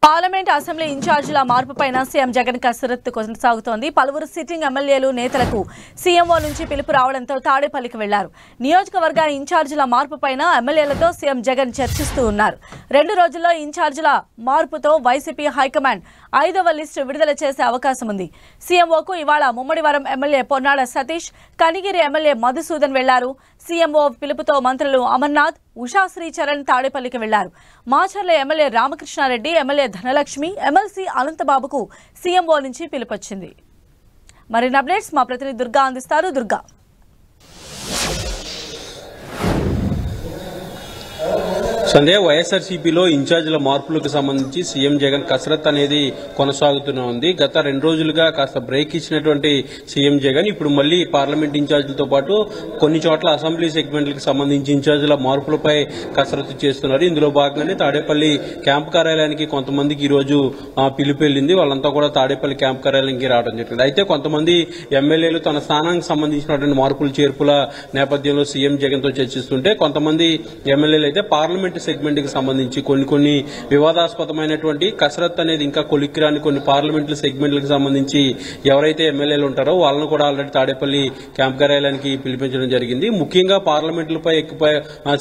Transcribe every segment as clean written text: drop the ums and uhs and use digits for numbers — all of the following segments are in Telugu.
పార్లమెంట్ అసెంబ్లీ ఇన్ఛార్జీల మార్పుపైన సీఎం జగన్ కసరత్తు కొనసాగుతోంది. పలువురు సిట్టింగ్ ఎమ్మెల్యేలు నేతలకు సీఎంఓ నుంచి పిలుపు రావడంతో తాడేపల్లికి వెళ్లారు. నియోజకవర్గాన్ని ఇన్ఛార్జీల మార్పుపైన ఎమ్మెల్యేలతో సీఎం జగన్ చర్చిస్తూ ఉన్నారు. 2 రోజుల్లో ఇన్ఛార్జీల మార్పుతో వైసీపీ హైకమాండ్ 5వ లిస్టు విడుదల చేసే అవకాశం ఉంది. సీఎంఓకు ఇవాళ ముమ్మడివరం ఎమ్మెల్యే పొన్నాడ సతీష్, కనిగిరి ఎమ్మెల్యే మధుసూదన్ వెళ్లారు. సీఎంఓ పిలుపుతో మంత్రులు అమర్నాథ్, ఉషాశ్రీ చరణ్ తాడేపల్లికి వెళ్లారు. Macherla MLA Ramakrishna Reddy, MLA Dhanalakshmi, MLC అనంతబాబుకు సీఎంఓ నుంచి పిలుపొచ్చింది. మరిన్ని అప్డేట్స్ మా ప్రతినిధి దుర్గా అందిస్తారు. దుర్గా, సందే వైఎస్ఆర్సీపీలో ఇన్ఛార్జీల మార్పులకు సంబంధించి సీఎం జగన్ కసరత్ అనేది కొనసాగుతూనే ఉంది. గత 2 రోజులుగా కాస్త బ్రేక్ ఇచ్చినటువంటి సీఎం జగన్ ఇప్పుడు మళ్లీ పార్లమెంట్ ఇన్ఛార్జీలతో పాటు కొన్ని చోట్ల అసెంబ్లీ సెగ్మెంట్లకు సంబంధించి ఇన్ఛార్జీల మార్పులపై కసరత్తు చేస్తున్నారు. ఇందులో భాగంగానే తాడేపల్లి క్యాంపు కార్యాలయానికి కొంతమందికి ఈ రోజు పిలుపు వెళ్లింది. వాళ్ళంతా కూడా తాడేపల్లి క్యాంపు కార్యాలయానికి రావడం జరిగింది. అయితే కొంతమంది ఎమ్మెల్యేలు తన స్థానానికి సంబంధించినటువంటి మార్పులు చేర్పుల నేపథ్యంలో సీఎం జగన్ తో చర్చిస్తుంటే, కొంతమంది ఎమ్మెల్యేలు అయితే పార్లమెంట్ సెగ్మెంట్ కి సంబంధించి కొన్ని వివాదాస్పదమైనటువంటి కసరత్ అనేది ఇంకా కొలిక్కిరాని కొన్ని పార్లమెంట్ సెగ్మెంట్లకు సంబంధించి ఎవరైతే ఎమ్మెల్యేలు ఉంటారో వాళ్ళను కూడా ఆల్రెడీ తాడేపల్లి క్యాంప్ కార్యాలయానికి పిలిపించడం జరిగింది. ముఖ్యంగా పార్లమెంట్లపై ఎక్కువ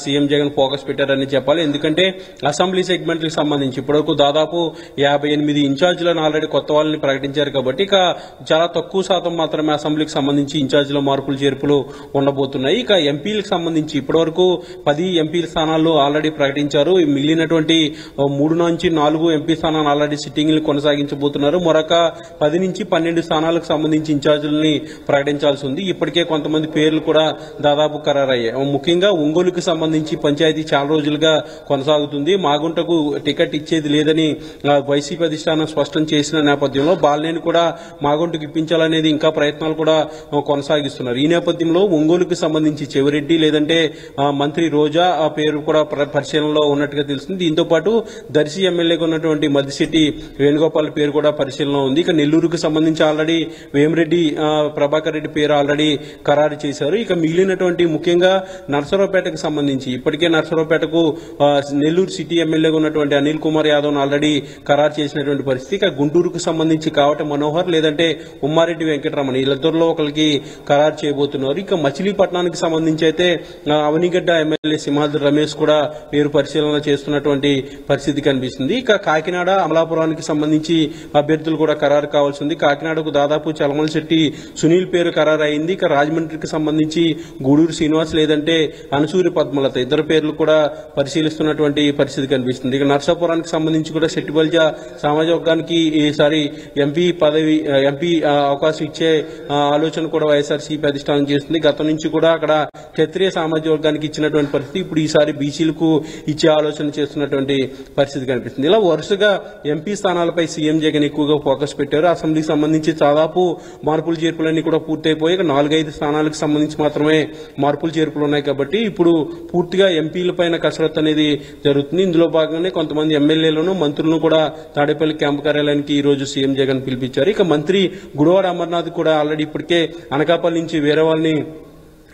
సీఎం జగన్ ఫోకస్ పెట్టారని చెప్పాలి. ఎందుకంటే అసెంబ్లీ సెగ్మెంట్లకు సంబంధించి ఇప్పటివరకు దాదాపు 58 ఇన్ఛార్జీలను ఆల్రెడీ కొత్త వాళ్ళని ప్రకటించారు. కాబట్టి ఇక చాలా తక్కువ శాతం మాత్రమే అసెంబ్లీకి సంబంధించి ఇన్ఛార్జీల మార్పులు చేర్పులు ఉండబోతున్నాయి. ఇక ఎంపీలకు సంబంధించి ఇప్పటివరకు 10 ఎంపీ స్థానాలు ఆల్రెడీ ప్రకటించారు. మిగిలినటువంటి 3 నుంచి 4 ఎంపీ స్థానాలు ఆల్రెడీ సిట్టింగ్లు కొనసాగించబోతున్నారు. మరొక 10 నుంచి 12 స్థానాలకు సంబంధించి ఇన్ఛార్జీలని ప్రకటించాల్సి ఉంది. ఇప్పటికే కొంతమంది పేర్లు కూడా దాదాపు ఖరారయ్యాయి. ముఖ్యంగా ఒంగోలుకు సంబంధించి పంచాయతీ చాలా రోజులుగా కొనసాగుతుంది. మాగుంటకు టికెట్ ఇచ్చేది లేదని వైసీపీ అధిష్టానం స్పష్టం చేసిన నేపథ్యంలో బాలినేని కూడా మాగుంటకు ఇప్పించాలనేది ఇంకా ప్రయత్నాలు కూడా కొనసాగిస్తున్నారు. ఈ నేపథ్యంలో ఒంగోలుకు సంబంధించి చెవిరెడ్డి లేదంటే మంత్రి రోజా ఆ పేరు కూడా పరిశీలనలో ఉన్నట్టుగా తెలుస్తుంది. దీంతో పాటు దర్శి ఎమ్మెల్యేగా ఉన్నటువంటి మద్దిశెట్టి వేణుగోపాల్ పేరు కూడా పరిశీలనలో ఉంది. ఇక నెల్లూరుకు సంబంధించి ఆల్రెడీ వేమిరెడ్డి ప్రభాకర్ రెడ్డి పేరు ఆల్రెడీ ఖరారు చేశారు. ఇక మిగిలినటువంటి ముఖ్యంగా నర్సరావుపేటకు సంబంధించి ఇప్పటికే నర్సరావుపేటకు నెల్లూరు సిటీ ఎమ్మెల్యేగా ఉన్నటువంటి అనిల్ కుమార్ యాదవ్ ఆల్రెడీ ఖరారు చేసినటువంటి పరిస్థితి. ఇక గుంటూరుకు సంబంధించి కావట మనోహర్ లేదంటే ఉమ్మారెడ్డి వెంకటరమణ వీళ్ళిద్దరిలో ఒకరికి ఖరారు చేయబోతున్నారు. ఇక మచిలీపట్నానికి సంబంధించి అయితే అవనిగడ్డ ఎమ్మెల్యే సింహాద్రి రమేష్ కూడా పేరు పరిశీలన చేస్తున్నటువంటి పరిస్థితి కనిపిస్తుంది. ఇక కాకినాడ అమలాపురానికి సంబంధించి అభ్యర్థులు కూడా ఖరారు కావాల్సి ఉంది. కాకినాడకు దాదాపు చలమలశెట్టి సునీల్ పేరు ఖరారు అయింది. ఇక రాజమండ్రికి సంబంధించి గూడూరు శ్రీనివాస్ లేదంటే అనసూరి పద్మలత ఇద్దరు పేర్లు కూడా పరిశీలిస్తున్నటువంటి పరిస్థితి కనిపిస్తుంది. ఇక నర్సాపురానికి సంబంధించి కూడా శెట్టిబల్జ సామాజిక వర్గానికి ఈసారి ఎంపీ అవకాశం ఇచ్చే ఆలోచన కూడా వైఎస్ఆర్సీపీ అధిష్టానం చేస్తుంది. గతం నుంచి కూడా అక్కడ క్షత్రియ సామాజిక వర్గానికి ఇచ్చినటువంటి పరిస్థితి ఇప్పుడు ఈసారి బీసీలకు ఇచ్చే ఆలోచన చేస్తున్నటువంటి పరిస్థితి కనిపిస్తుంది. ఇలా వరుసగా ఎంపీ స్థానాలపై సీఎం జగన్ ఎక్కువగా ఫోకస్ పెట్టారు. అసెంబ్లీకి సంబంధించి దాదాపు మార్పులు చేర్పులన్నీ కూడా పూర్తయిపోయి 4-5 స్థానాలకు సంబంధించి మాత్రమే మార్పులు చేర్పులు ఉన్నాయి. కాబట్టి ఇప్పుడు పూర్తిగా ఎంపీలపైన కసరత్తు అనేది జరుగుతుంది. ఇందులో భాగంగానే కొంతమంది ఎమ్మెల్యేలను మంత్రులను కూడా తాడేపల్లి క్యాంపు కార్యాలయానికి ఈ రోజు సీఎం జగన్ పిలిపించారు. ఇక మంత్రి గుడివాడ అమర్నాథ్ కూడా ఆల్రెడీ ఇప్పటికే అనకాపల్లి నుంచి వేరే వాళ్ళని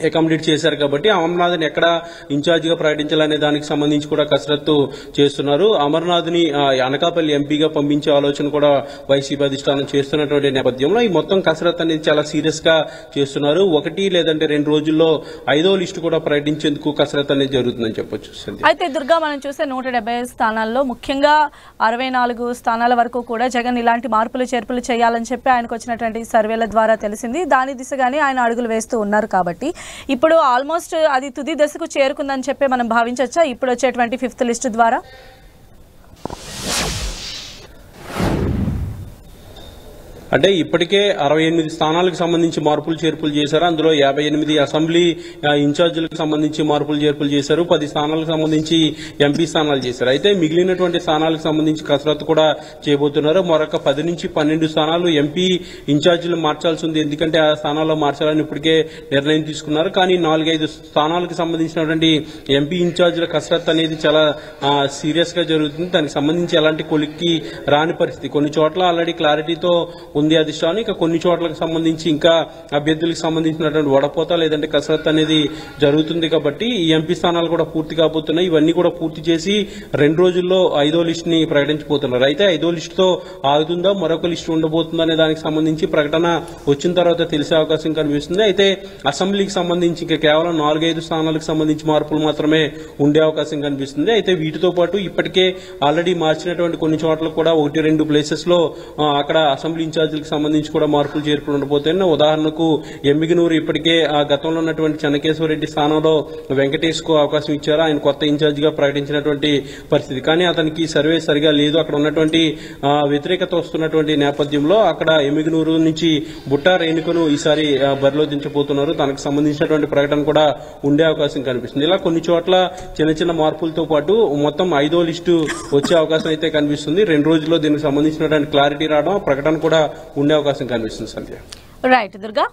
అకామిడేట్ చేశారు. కాబట్టి అమర్నాథ్ని ఎక్కడ ఇన్ఛార్జిగా ప్రకటించాలనే దానికి సంబంధించి కూడా కసరత్తు చేస్తున్నారు. అమర్నాథ్ని అనకాపల్లి ఎంపీగా పంపించే ఆలోచన కూడా వైసీపీ అధిష్టానం చేస్తున్నటువంటి నేపథ్యంలో ఈ మొత్తం కసరత్తు అనేది చాలా సీరియస్ గా చేస్తున్నారు. 1 లేదంటే 2 రోజుల్లో 5వ లిస్టు కూడా ప్రకటించేందుకు కసరత్తు అనేది జరుగుతుందని చెప్పొచ్చు. అయితే దుర్గా, మనం చూసే 175 స్థానాల్లో ముఖ్యంగా 64 స్థానాల వరకు కూడా జగన్ ఇలాంటి మార్పులు చేర్పులు చేయాలని చెప్పి ఆయనకు వచ్చినటువంటి సర్వేల ద్వారా తెలిసింది. దాని దిశగానే ఆయన అడుగులు వేస్తూ ఉన్నారు. కాబట్టి ఇప్పుడు ఆల్మోస్ట్ అది తుది దశకు చేరుకుందని చెప్పి మనం భావించవచ్చా ఇప్పుడు వచ్చేటువంటి 5th లిస్టు ద్వారా? అంటే ఇప్పటికే 68 స్థానాలకు సంబంధించి మార్పులు చేర్పులు చేశారు. అందులో 58 అసెంబ్లీ ఇన్ఛార్జీలకు సంబంధించి మార్పులు చేర్పులు చేశారు. 10 స్థానాలకు సంబంధించి ఎంపీ స్థానాలు చేశారు. అయితే మిగిలినటువంటి స్థానాలకు సంబంధించి కసరత్తు కూడా చేయబోతున్నారు. మరొక 10 నుంచి 12 స్థానాలు ఎంపీ ఇన్ఛార్జీలు మార్చాల్సి ఉంది. ఎందుకంటే ఆ స్థానాల్లో మార్చాలని ఇప్పటికే నిర్ణయం తీసుకున్నారు. కానీ 4-5 స్థానాలకు సంబంధించినటువంటి ఎంపీ ఇన్ఛార్జీల కసరత్తు అనేది చాలా సీరియస్ గా జరుగుతుంది. దానికి సంబంధించి ఎలాంటి కొలిక్కి రాని పరిస్థితి. కొన్ని చోట్ల ఆల్రెడీ క్లారిటీతో ఉంది అధిష్టానం. ఇక కొన్ని చోట్లకు సంబంధించి ఇంకా అభ్యర్థులకు సంబంధించినటువంటి వడపోత లేదంటే కసరత్తు అనేది జరుగుతుంది కాబట్టి ఈ ఎంపీ స్థానాలు కూడా పూర్తి కాబోతున్నాయి. ఇవన్నీ కూడా పూర్తి చేసి 2 రోజుల్లో 5వ లిస్ట్ ని ప్రకటించబోతున్నారు. అయితే 5వ లిస్టుతో ఆగుతుందా, మరొక లిస్టు ఉండబోతుందా అనే దానికి సంబంధించి ప్రకటన వచ్చిన తర్వాత తెలిసే అవకాశం కనిపిస్తుంది. అయితే అసెంబ్లీకి సంబంధించి ఇంకా కేవలం 4-5 స్థానాలకు సంబంధించి మార్పులు మాత్రమే ఉండే అవకాశం కనిపిస్తుంది. అయితే వీటితో పాటు ఇప్పటికే ఆల్రెడీ మార్చినటువంటి కొన్ని చోట్ల కూడా 1-2 ప్లేసెస్ లో అక్కడ అసెంబ్లీ ఇన్ఛార్జీలకు సంబంధించి కూడా మార్పులు చేర్పులు ఉండబోతాయి. ఉదాహరణకు ఎమ్మిగనూరు ఇప్పటికే గతంలో ఉన్నటువంటి చెన్నకేశ్వరరెడ్డి స్థానంలో వెంకటేష్ కు అవకాశం ఇచ్చారు. ఆయన కొత్త ఇన్ఛార్జ్ గా ప్రకటించినటువంటి పరిస్థితి. కానీ అతనికి సర్వే సరిగా లేదు. అక్కడ ఉన్నటువంటి వ్యతిరేకత వస్తున్నటువంటి నేపథ్యంలో అక్కడ ఎమ్మిగనూరు నుంచి బుట్టా రేణుకను ఈసారి బరిలో దించబోతున్నారు. తనకు సంబంధించినటువంటి ప్రకటన కూడా ఉండే అవకాశం కనిపిస్తుంది. ఇలా కొన్ని చోట్ల చిన్న చిన్న మార్పులతో పాటు మొత్తం 5వ లిస్టు వచ్చే అవకాశం అయితే కనిపిస్తుంది. 2 రోజుల్లో దీనికి సంబంధించినటువంటి క్లారిటీ రావడం, ప్రకటన కూడా ఉండే అవకాశం కనిపిస్తుంది. సంధ్య. రైట్ దుర్గా.